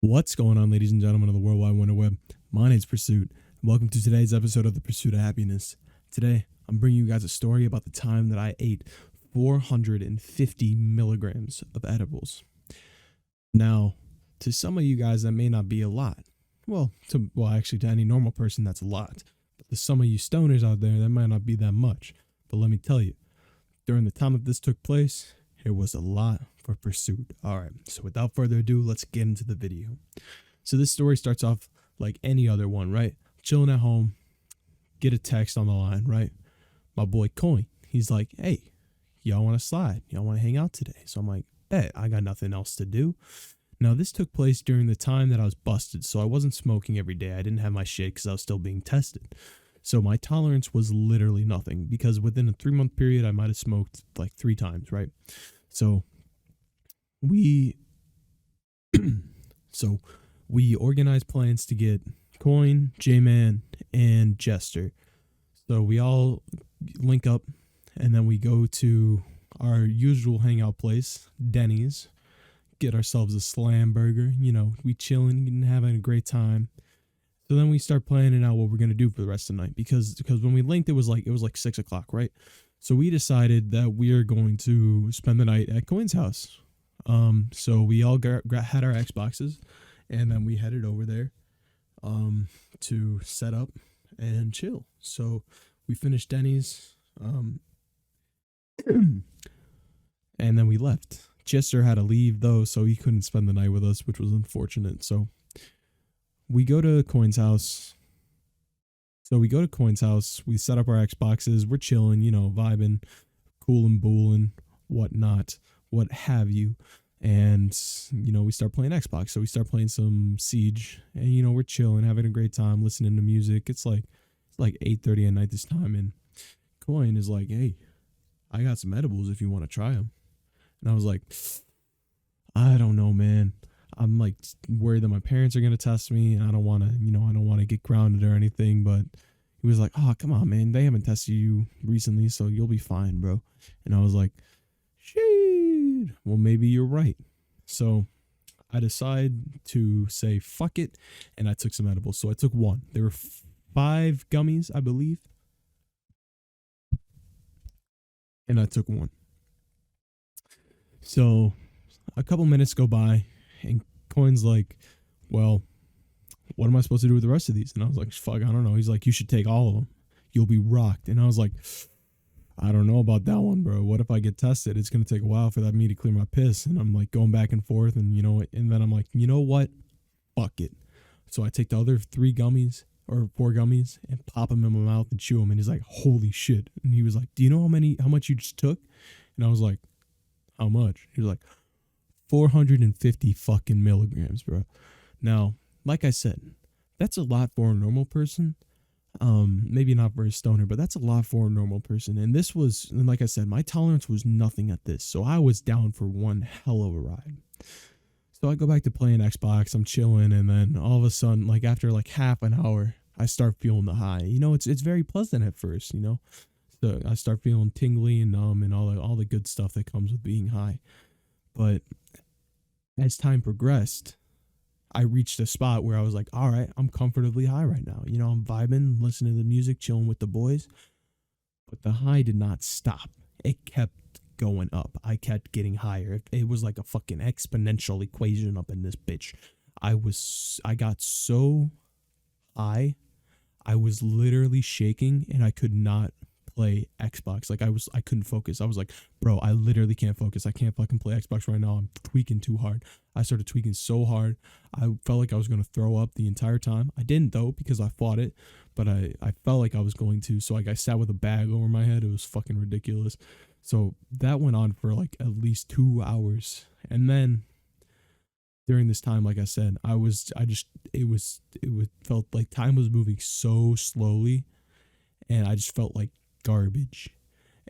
What's going on, ladies and gentlemen of the World Wide Wonder Web? My name's Pursuit, and welcome to today's episode of The Pursuit of Happiness. Today, I'm bringing you guys a story about the time that I ate 450 milligrams of edibles. Now, to some of you guys, that may not be a lot. Actually, to any normal person, that's a lot. But to some of you stoners out there, that might not be that much. But let me tell you, during the time that this took place, it was a lot for Pursuit. All right, so without further ado, let's get into the video. So this story starts off like any other one, right? Chilling at home, get a text on the line, right? My boy Coin, he's like, hey, y'all want to slide? Y'all want to hang out today? So I'm like, bet, I got nothing else to do. Now, this took place during the time that I was busted, so I wasn't smoking every day. I didn't have my shit because I was still being tested. So my tolerance was literally nothing because within a 3-month period, I might have smoked like 3 times, right? So we we organized plans to get Coin, J-Man, and Jester. So we all link up and then we go to our usual hangout place, Denny's, get ourselves a slam burger. You know, we chilling and having a great time. So then we start planning out what we're gonna do for the rest of the night because when we linked, it was like 6 o'clock, right? So we decided that we are going to spend the night at Coin's house. So we all had our Xboxes, and then we headed over there, to set up and chill. So we finished Denny's, and then we left. Chester had to leave though, so he couldn't spend the night with us, which was unfortunate. So we go to Coin's house. We set up our Xboxes. We're chilling, vibing, coolin', boolin', whatnot, what have you. And, we start playing Xbox. So we start playing some Siege. And, we're chilling, having a great time, listening to music. It's like 8:30 at night this time. And Coin is like, hey, I got some edibles if you want to try them. And I was like, I don't know, man. I'm like worried that my parents are gonna test me, and I don't want to get grounded or anything. But he was like, "Oh, come on, man. They haven't tested you recently, so you'll be fine, bro." And I was like, "Shit. Well, maybe you're right." So I decided to say fuck it, and I took some edibles. So I took one. There were 5 gummies, I believe, and I took one. So a couple minutes go by, and Coin's like, well, what am I supposed to do with the rest of these? And I was like, fuck, I don't know. He's like, you should take all of them. You'll be rocked. And I was like, I don't know about that one, bro. What if I get tested? It's going to take a while for that me to clear my piss. And I'm like going back and forth. And, and then I'm like, you know what? Fuck it. So I take the other 3 gummies or 4 gummies and pop them in my mouth and chew them. And he's like, holy shit. And he was like, do you know how much you just took? And I was like, how much? He was like, 450 fucking milligrams, bro. Now, like I said, that's a lot for a normal person. Maybe not for a stoner, but that's a lot for a normal person. And like I said, my tolerance was nothing at this. So I was down for one hell of a ride. So I go back to playing Xbox, I'm chilling, and then all of a sudden, like after like half an hour, I start feeling the high. It's very pleasant at first, So I start feeling tingly and numb and all the good stuff that comes with being high. But as time progressed, I reached a spot where I was like, all right, I'm comfortably high right now. I'm vibing, listening to the music, chilling with the boys. But the high did not stop. It kept going up. I kept getting higher. It was like a fucking exponential equation up in this bitch. I got so high, I was literally shaking and I could not play Xbox. Like I couldn't focus. I was like, bro, I literally can't focus. I can't fucking play Xbox right now. I'm tweaking too hard. I started tweaking so hard. I felt like I was going to throw up the entire time. I didn't though, because I fought it, but I felt like I was going to. So like I sat with a bag over my head. It was fucking ridiculous. So that went on for like at least 2 hours. And then during this time, like I said, it felt like time was moving so slowly, and I just felt like garbage.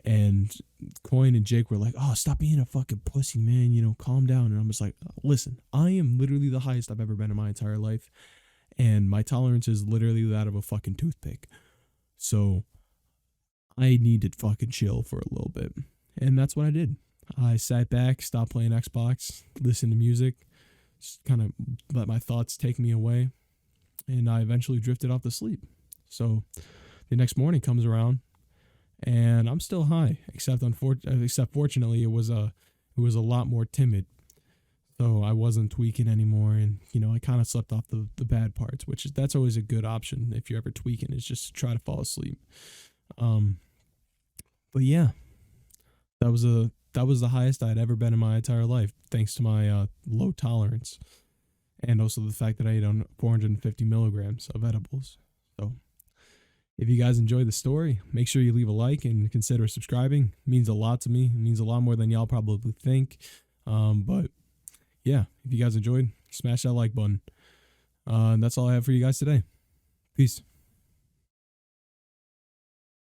And Coin and Jake were like, oh, stop being a fucking pussy, man, calm down. And I'm just like, listen, I am literally the highest I've ever been in my entire life, and my tolerance is literally that of a fucking toothpick. So I need to fucking chill for a little bit. And that's what I did. I sat back, stopped playing Xbox, listened to music, just kind of let my thoughts take me away, and I eventually drifted off to sleep. So the next morning comes around, and I'm still high, except fortunately it was a lot more timid. So I wasn't tweaking anymore, and I kind of slept off the bad parts, that's always a good option if you're ever tweaking, is just to try to fall asleep. But yeah, that was the highest I'd ever been in my entire life, thanks to my low tolerance, and also the fact that I ate on 450 milligrams of edibles. So if you guys enjoyed the story, make sure you leave a like and consider subscribing. It means a lot to me. It means a lot more than y'all probably think. But yeah, if you guys enjoyed, smash that like button. And that's all I have for you guys today. Peace.